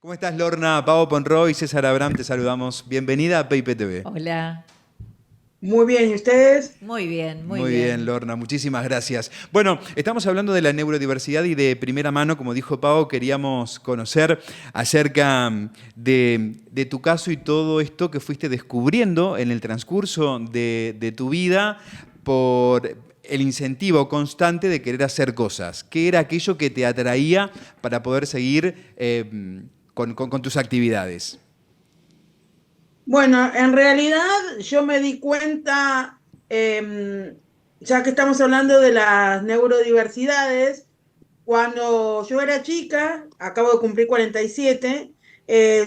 ¿Cómo estás, Lorna? Pavo Ponroy y César Abraham, te saludamos. Bienvenida a PIP TV. Hola, Muy bien, ¿y ustedes? muy bien, muy Muy bien, bien. Lorna, muchísimas gracias. Bueno, estamos hablando de la neurodiversidad y de primera mano, como dijo Pavo, queríamos conocer acerca de tu caso y todo esto que fuiste descubriendo en el transcurso de tu vida por el incentivo constante de querer hacer cosas. ¿Qué era aquello que te atraía para poder seguir con tus actividades? Bueno, en realidad yo me di cuenta, ya que estamos hablando de las neurodiversidades, cuando yo era chica, acabo de cumplir 47,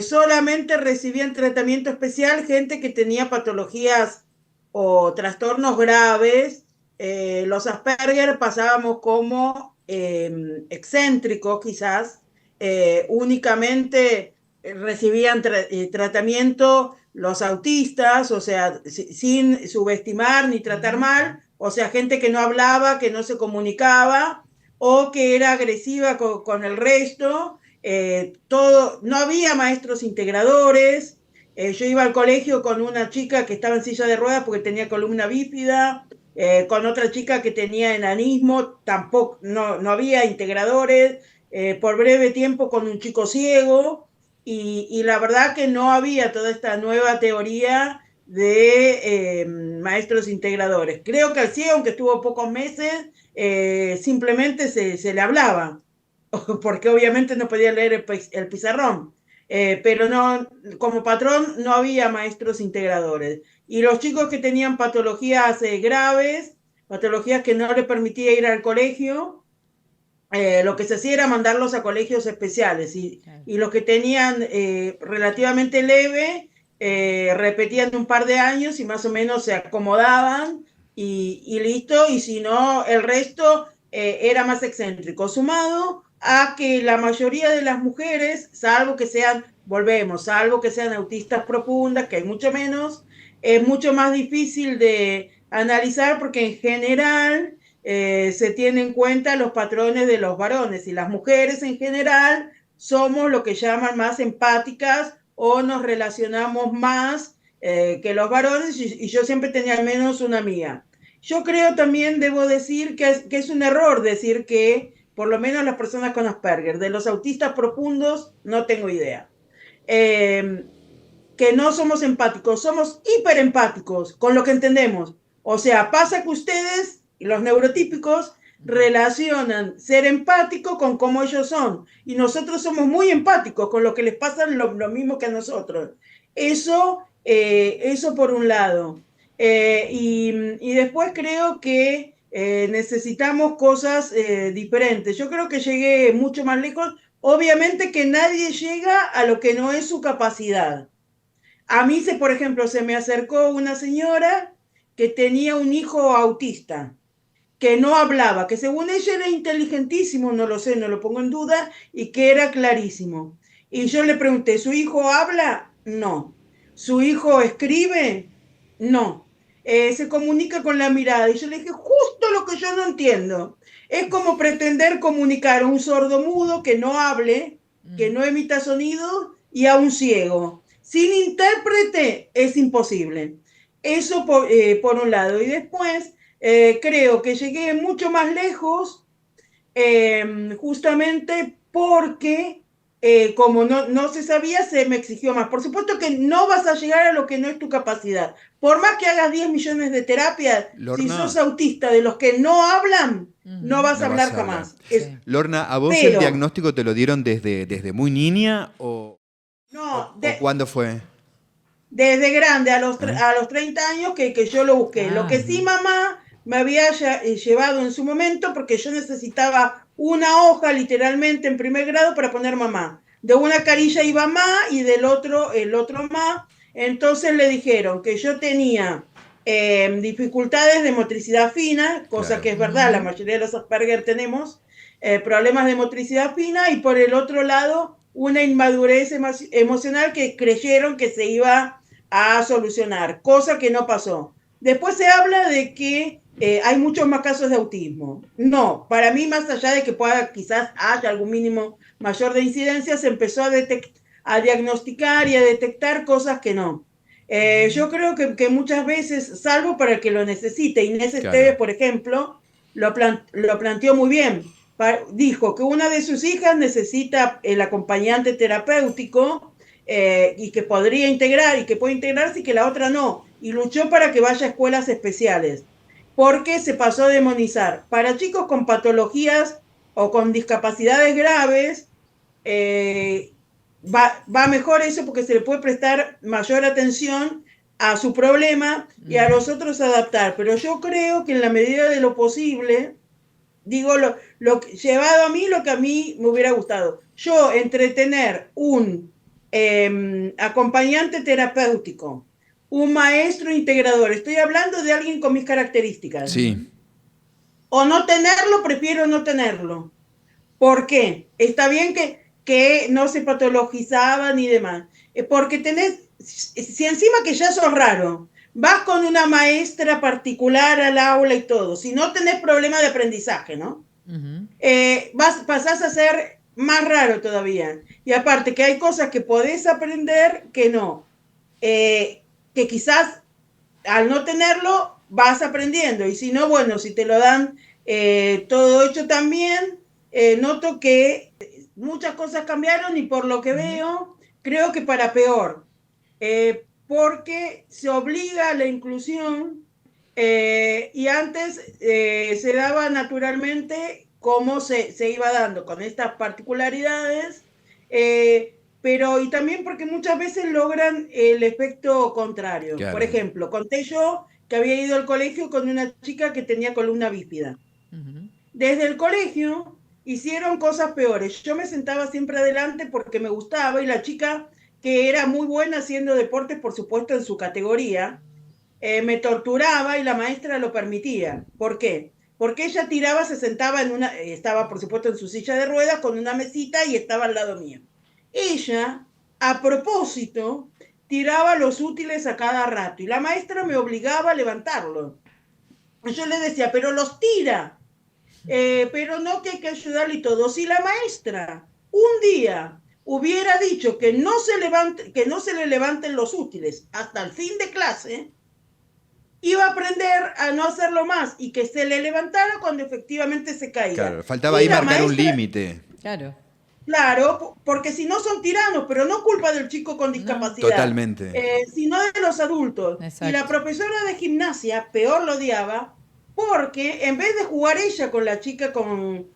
solamente recibían tratamiento especial gente que tenía patologías o trastornos graves. Los Asperger pasábamos como excéntricos quizás, únicamente recibían tratamiento los autistas, o sea, sin subestimar ni tratar Ujú. mal, o sea, gente que no hablaba, que no se comunicaba o que era agresiva con el resto. Todo, no había maestros integradores. Yo iba al colegio con una chica que estaba en silla de ruedas porque tenía columna bífida, con otra chica que tenía enanismo, tampoco, no había integradores. Por breve tiempo con un chico ciego, y la verdad que no había toda esta nueva teoría de maestros integradores. Creo que al ciego, aunque estuvo pocos meses, simplemente se le hablaba, porque obviamente no podía leer el pizarrón. Pero no, como patrón no había maestros integradores. Y los chicos que tenían patologías graves, patologías que no les permitía ir al colegio, lo que se hacía era mandarlos a colegios especiales, Claro. y los que tenían relativamente leve, repetían un par de años y más o menos se acomodaban y listo, y si no, el resto era más excéntrico, sumado a que la mayoría de las mujeres, salvo que sean, volvemos, salvo que sean autistas profundas, que hay mucho menos, es mucho más difícil de analizar porque en general se tienen en cuenta los patrones de los varones, y las mujeres en general somos lo que llaman más empáticas o nos relacionamos más que los varones, y yo siempre tenía al menos una amiga. Yo creo también, debo decir, que es un error decir que por lo menos las personas con Asperger, de los autistas profundos, no tengo idea. Eh, que no somos empáticos, somos hiperempáticos con lo que entendemos. O sea, pasa que ustedes, los neurotípicos, Ujú. relacionan ser empático con cómo ellos son. Y nosotros somos muy empáticos con lo que les pasa lo mismo que a nosotros. Eso por un lado. Y después creo que necesitamos cosas diferentes. Yo creo que llegué mucho más lejos. Obviamente que nadie llega a lo que no es su capacidad. A mí, por ejemplo, se me acercó una señora que tenía un hijo autista, que no hablaba, que según ella era inteligentísimo, no lo sé, no lo pongo en duda, y que era clarísimo. Y yo le pregunté, ¿su hijo habla? No. ¿Su hijo escribe? No. Se comunica con la mirada. Y yo le dije, justo lo que yo no entiendo. Es como pretender comunicar a un sordo mudo que no hable, que Ujú. no emita sonido, y a un ciego. Sin intérprete es imposible. Eso por un lado. Y después creo que llegué mucho más lejos, justamente porque como no se sabía, se me exigió más. Por supuesto que no vas a llegar a lo que no es tu capacidad. Por más que hagas 10 millones de terapias, si sos Lorna, autista de los que no hablan, no Ujú. vas a no vas hablar a hablar. jamás. Sí. Lorna, ¿a vos el Pero, diagnóstico te lo dieron desde muy niña no, o cuándo fue? desde grande, ¿Eh? a los 30 años que yo lo busqué. Lo Ah, que sí mamá me había llevado en su momento, porque yo necesitaba una hoja literalmente en primer grado para poner mamá. De una carilla iba mamá y del otro el otro mamá. Entonces le dijeron que yo tenía dificultades de motricidad fina, cosa Claro. que es verdad, la ujú. mayoría de los Asperger tenemos problemas de motricidad fina, y por el otro lado una inmadurez emocional que creyeron que se iba a solucionar, cosa que no pasó. Después se habla de que hay muchos más casos de autismo. No, para mí, más allá de que pueda, quizás haya algún mínimo mayor de incidencia, se empezó a diagnosticar y a detectar cosas que no. Yo creo que muchas veces, salvo para el que lo necesite, Inés Esteves, Claro. por ejemplo, lo planteó muy bien. Dijo que una de sus hijas necesita el acompañante terapéutico y que podría integrar y que puede integrarse y que la otra no. Y luchó para que vaya a escuelas especiales, porque se pasó a demonizar. Para chicos con patologías o con discapacidades graves, va mejor eso porque se le puede prestar mayor atención a su problema y a los otros adaptar. Pero yo creo que en la medida de lo posible, digo, llevado a mí lo que a mí me hubiera gustado. Yo entretener un acompañante terapéutico, un maestro integrador, estoy hablando de alguien con mis características. Sí. O no tenerlo, prefiero no tenerlo. ¿Por qué? Está bien que no se patologizaban y demás. Porque si encima que ya sos raro, vas con una maestra particular al aula y todo, si no tenés problema de aprendizaje, ¿no? Pasás a ser más raro todavía. Y aparte que hay cosas que podés aprender que no. Que quizás al no tenerlo vas aprendiendo. Y si no, bueno, si te lo dan todo hecho también, noto que muchas cosas cambiaron y por lo que veo, creo que para peor. Porque se obliga a la inclusión y antes se daba naturalmente como se iba dando con estas particularidades, pero y también porque muchas veces logran el efecto contrario. Por Claro. ejemplo, conté yo que había ido al colegio con una chica que tenía columna bífida. Desde el colegio hicieron cosas peores. Yo me sentaba siempre adelante porque me gustaba y la chica, que era muy buena haciendo deportes, por supuesto, en su categoría, me torturaba y la maestra lo permitía. ¿Por qué? Porque ella tiraba, se sentaba estaba por supuesto en su silla de ruedas con una mesita y estaba al lado mío. Ella, a propósito, tiraba los útiles a cada rato y la maestra me obligaba a levantarlo. Yo le decía, pero los tira, pero no, que hay que ayudarle y todo. Si la maestra un día hubiera dicho que no se le levanten los útiles hasta el fin de clase, iba a aprender a no hacerlo más y que se le levantara cuando efectivamente se caiga. Claro, faltaba Y ahí la marcar un maestra, límite. Claro. claro, porque si no son tiranos, pero no culpa del chico con discapacidad, Totalmente. sino de los adultos. Exacto. Y la profesora de gimnasia peor lo odiaba porque en vez de jugar ella con la chica con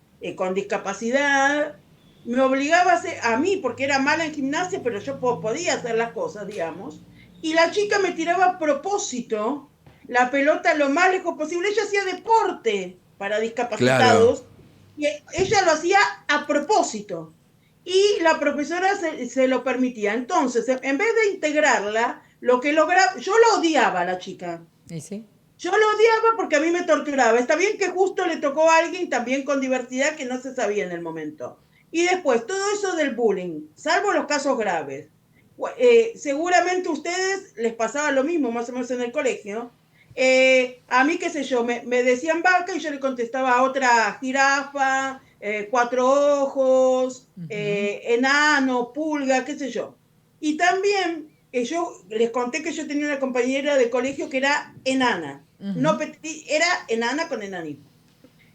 discapacidad, me obligaba a mí, porque era mala en gimnasia, pero yo podía hacer las cosas, digamos. Y la chica me tiraba a propósito la pelota lo más lejos posible. Ella hacía deporte para Claro. discapacitados y ella lo hacía a propósito. Y la profesora se lo permitía. Entonces, en vez de integrarla, lo que lograba, yo lo odiaba a la chica. ¿Y sí? Yo lo odiaba porque a mí me torturaba. Está bien que justo le tocó a alguien también con diversidad que no se sabía en el momento. Y después, todo eso del bullying, salvo los casos graves. Seguramente a ustedes les pasaba lo mismo, más o menos en el colegio. A mí, qué sé yo, me decían vaca y yo le contestaba a otra jirafa, cuatro ojos, enano, pulga, qué sé yo. Y también yo les conté que yo tenía una compañera de colegio que era enana. No era enana con enanismo.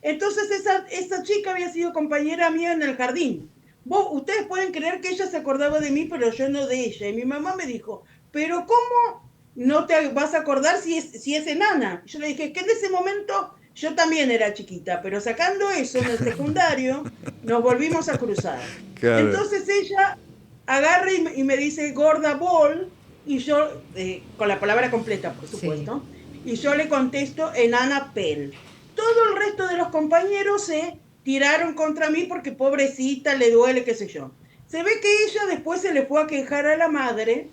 Entonces esa chica había sido compañera mía en el jardín. Ustedes pueden creer que ella se acordaba de mí, pero yo no de ella. Y mi mamá me dijo, pero ¿cómo no te vas a acordar si es enana? Yo le dije que en ese momento yo también era chiquita, pero sacando eso en el secundario, nos volvimos a cruzar. Claro. Entonces ella agarra y me dice gorda bol, y yo, con la palabra completa, por supuesto, y yo le contesto enana pel. Todo el resto de los compañeros se tiraron contra mí porque pobrecita, le duele, qué sé yo. Se ve que ella después se le fue a quejar a la madre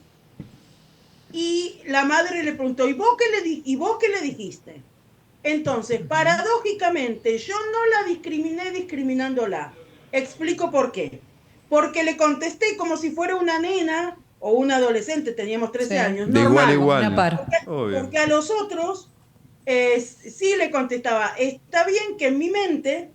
y la madre le preguntó, ¿y vos qué le dijiste? Entonces, paradójicamente, yo no la discriminé discriminándola. Explico por qué. Porque le contesté como si fuera una nena o un adolescente, teníamos 13 años, De normal. igual a igual. Una par. Porque a los otros sí le contestaba, está bien que en mi mente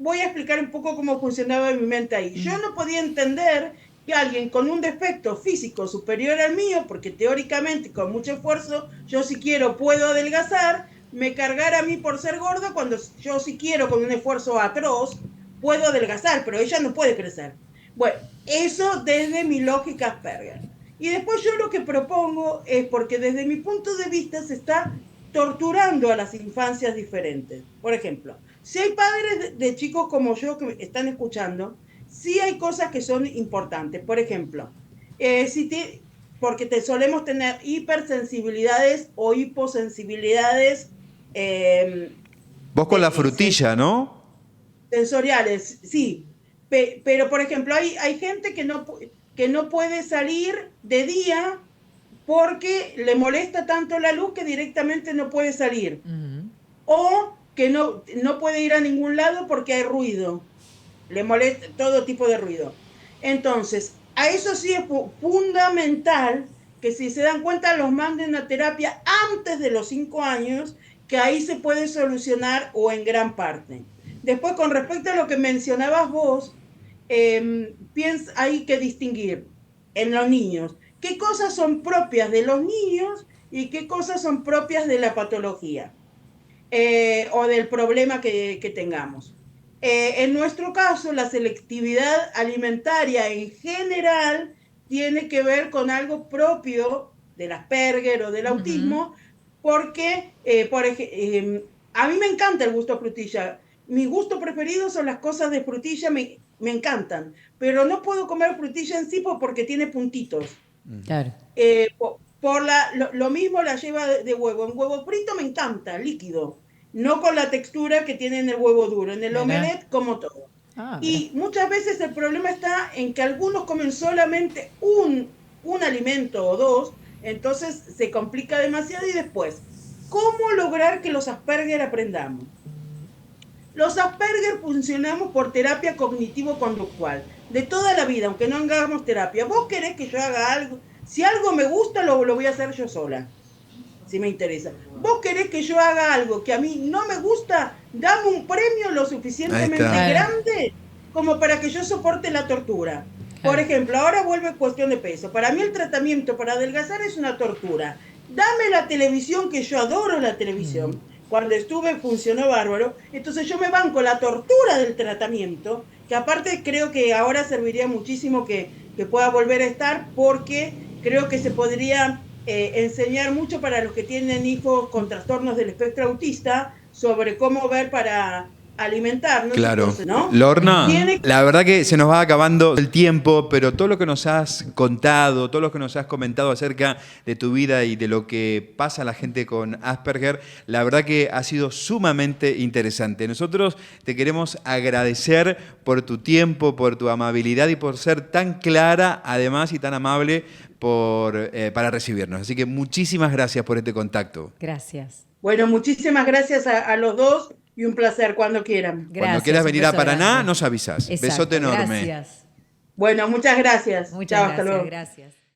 voy a explicar un poco cómo funcionaba mi mente ahí. Yo no podía entender que alguien con un defecto físico superior al mío, porque teóricamente con mucho esfuerzo yo si quiero puedo adelgazar, me cargara a mí por ser gordo cuando yo si quiero con un esfuerzo atroz puedo adelgazar, pero ella no puede crecer. Bueno, eso desde mi lógica Asperger. Y después yo lo que propongo es porque desde mi punto de vista se está torturando a las infancias diferentes. Por ejemplo, si hay padres de chicos como yo que están escuchando, sí hay cosas que son importantes. Por ejemplo, porque solemos tener hipersensibilidades o hiposensibilidades. Vos con la frutilla, ¿no? Sensoriales, sí. Pero, por ejemplo, hay gente que no puede salir de día porque le molesta tanto la luz que directamente no puede salir. O que no puede ir a ningún lado porque hay ruido. Le molesta todo tipo de ruido. Entonces, a eso sí es fundamental que si se dan cuenta los manden a terapia antes de los 5 años, que ahí se puede solucionar o en gran parte. Después, con respecto a lo que mencionabas vos, hay que distinguir en los niños qué cosas son propias de los niños y qué cosas son propias de la patología o del problema que tengamos. En nuestro caso, la selectividad alimentaria en general tiene que ver con algo propio del Asperger o del autismo, porque, a mí me encanta el gusto frutilla. Mi gusto preferido son las cosas de frutilla, me encantan, pero no puedo comer frutilla en sí porque tiene puntitos. Claro. Lo mismo la yema de huevo. En huevo frito me encanta, líquido. No con la textura que tiene en el huevo duro. En el omelette como todo. Y muchas veces el problema está en que algunos comen solamente un alimento o dos, entonces se complica demasiado. Y después, ¿cómo lograr que los Asperger aprendamos? Los Asperger funcionamos por terapia cognitivo-conductual, de toda la vida, aunque no hagamos terapia. ¿Vos querés que yo haga algo? Si algo me gusta, lo voy a hacer yo sola, si me interesa. ¿Vos querés que yo haga algo que a mí no me gusta? Dame un premio lo suficientemente grande como para que yo soporte la tortura. Por ejemplo, ahora vuelve cuestión de peso. Para mí el tratamiento para adelgazar es una tortura. Dame la televisión, que yo adoro la televisión. Cuando estuve funcionó bárbaro. Entonces yo me banco la tortura del tratamiento, que aparte creo que ahora serviría muchísimo que pueda volver a estar, porque creo que se podría enseñar mucho para los que tienen hijos con trastornos del espectro autista sobre cómo ver para alimentarnos. Claro. Entonces, ¿no? Lorna, la verdad que se nos va acabando el tiempo, pero todo lo que nos has contado, todo lo que nos has comentado acerca de tu vida y de lo que pasa a la gente con Asperger, la verdad que ha sido sumamente interesante. Nosotros te queremos agradecer por tu tiempo, por tu amabilidad y por ser tan clara, además, y tan amable para recibirnos. Así que muchísimas gracias por este contacto. Gracias. Bueno, muchísimas gracias a los dos y un placer cuando quieran. Gracias, cuando quieras venir a Paraná, grande. nos avisas. Exacto, Besote enorme. Bueno, muchas gracias. Muchas Chao, gracias, hasta luego. Gracias.